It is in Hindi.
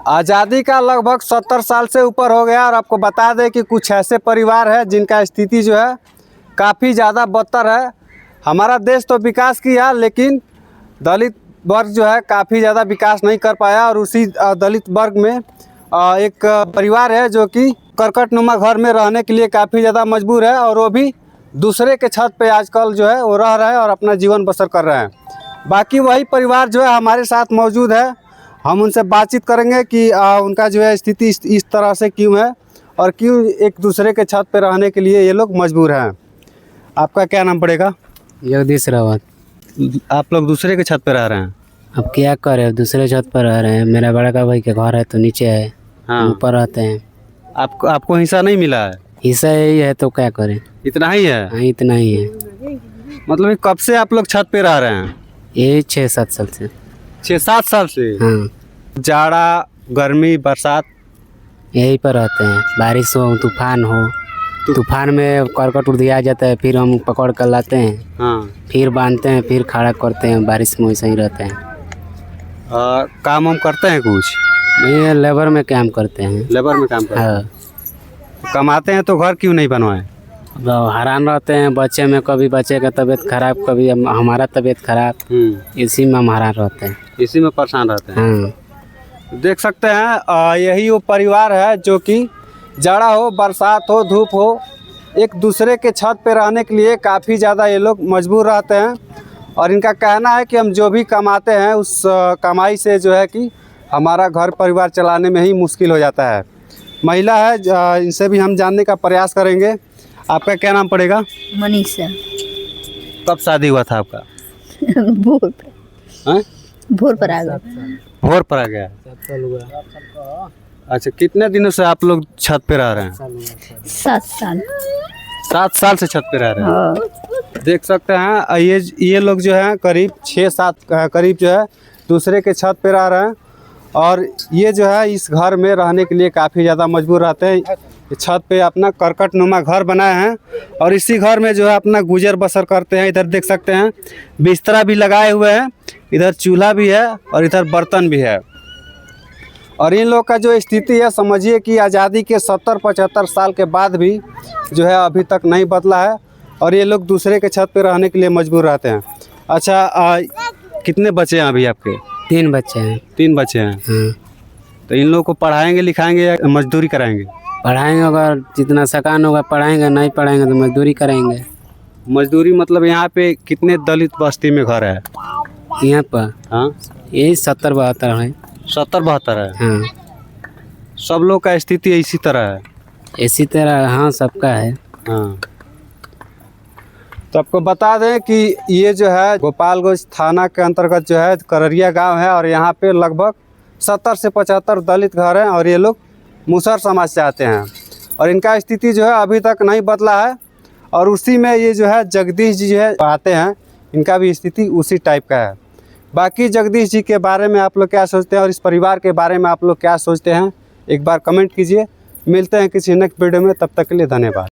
आज़ादी का लगभग 70 साल से ऊपर हो गया और आपको बता दें कि कुछ ऐसे परिवार है जिनका स्थिति जो है काफ़ी ज़्यादा बदतर है। हमारा देश तो विकास किया लेकिन दलित वर्ग जो है काफ़ी ज़्यादा विकास नहीं कर पाया और उसी दलित वर्ग में एक परिवार है जो कि करकटनुमा घर में रहने के लिए काफ़ी ज़्यादा मजबूर है और वो भी दूसरे के छत पे आजकल जो है वो रह रहे हैं और अपना जीवन बसर कर रहे हैं। बाकी वही परिवार जो है हमारे साथ मौजूद है, हम उनसे बातचीत करेंगे कि उनका जो है स्थिति इस तरह से क्यों है और क्यों एक दूसरे के छत पे रहने के लिए ये लोग मजबूर हैं। आपका क्या नाम पड़ेगा? जगदीश रावत। आप लोग दूसरे के छत पे रह रहे हैं? अब क्या करें, दूसरे छत पर रह रहे हैं। मेरा बड़ा का भाई के घर है तो नीचे है, हाँ। ऊपर रहते हैं। आपको हिस्सा नहीं मिला है? हिस्सा यही है तो क्या करें, इतना ही है? हाँ इतना ही है। मतलब कब से आप लोग छत पे रह रहे हैं? यही 6-7 साल से। 6-7 साल से? हाँ जाड़ा, गर्मी, बरसात यहीं पर रहते हैं। बारिश हो, तूफान हो, तूफान में करकट उड़ दिया जाता है, फिर हम पकड़ कर लाते हैं, हाँ। फिर बांधते हैं, फिर खड़ा करते हैं। बारिश में वैसे ही रहते हैं। काम हम करते हैं कुछ? नहीं, लेबर में काम करते हैं। लेबर में काम करते हैं? हाँ। कमाते हैं तो घर क्यों नहीं बनवाए? हैरान रहते हैं बच्चे में, कभी बच्चे का तबीयत खराब, कभी हमारा तबीयत खराब, इसी में हम हैरान रहते हैं, इसी में परेशान रहते हैं। हाँ। देख सकते हैं यही वो परिवार है जो कि जाड़ा हो, बरसात हो, धूप हो, एक दूसरे के छत पे रहने के लिए काफ़ी ज़्यादा ये लोग मजबूर रहते हैं और इनका कहना है कि हम जो भी कमाते हैं उस कमाई से जो है कि हमारा घर परिवार चलाने में ही मुश्किल हो जाता है। महिला है, इनसे भी हम जानने का प्रयास करेंगे। आपका क्या नाम पड़ेगा? मनीषा। कब शादी हुआ था आपका? भोर हैं? भोर पर आ गया। भोर पर आ गया? अच्छा, कितने दिनों से आप लोग छत पे रह रहे हैं? 7 साल। 7 साल से छत पे रह रहे हैं? हाँ। देख सकते हैं ये लोग जो हैं करीब 6-7 करीब जो है दूसरे के छत पे रह रहे हैं और ये जो है इस घर में रहने के लिए काफ़ी ज़्यादा मजबूर रहते हैं। छत पे अपना करकटनुमा घर बनाए हैं और इसी घर में जो है अपना गुजर बसर करते हैं। इधर देख सकते हैं बिस्तरा भी लगाए हुए हैं, इधर चूल्हा भी है और इधर बर्तन भी है। और इन लोग का जो स्थिति है समझिए कि आज़ादी के 70-75 साल के बाद भी जो है अभी तक नहीं बदला है और ये लोग दूसरे के छत पे रहने के लिए मजबूर रहते हैं। अच्छा, कितने बच्चे हैं अभी आपके? 3 बच्चे हैं। 3 बच्चे हैं? हाँ। तो इन लोगों को पढ़ाएंगे लिखाएंगे या मजदूरी कराएंगे? पढ़ाएंगे, अगर जितना सकान होगा पढ़ाएंगे, नहीं पढ़ाएंगे तो मजदूरी करेंगे। मजदूरी मतलब यहाँ पे कितने दलित बस्ती में घर है यहाँ पर? हाँ, यही 70-72 है। 70-72 है? हाँ। सब लोग का स्थिति इसी तरह है? इसी तरह हाँ, सबका है। हाँ। तो आपको बता दें कि ये जो है गोपालगंज थाना के अंतर्गत जो है कररिया गांव है और यहाँ पे लगभग 70 से 75 दलित घर हैं और ये लोग मुसहर समाज से आते हैं और इनका स्थिति जो है अभी तक नहीं बदला है और उसी में ये जो है जगदीश जी जो है आते हैं, इनका भी स्थिति उसी टाइप का है। बाकी जगदीश जी के बारे में आप लोग क्या सोचते हैं और इस परिवार के बारे में आप लोग क्या सोचते हैं, एक बार कमेंट कीजिए। मिलते हैं किसी नेक्स्ट वीडियो में, तब तक के लिए धन्यवाद।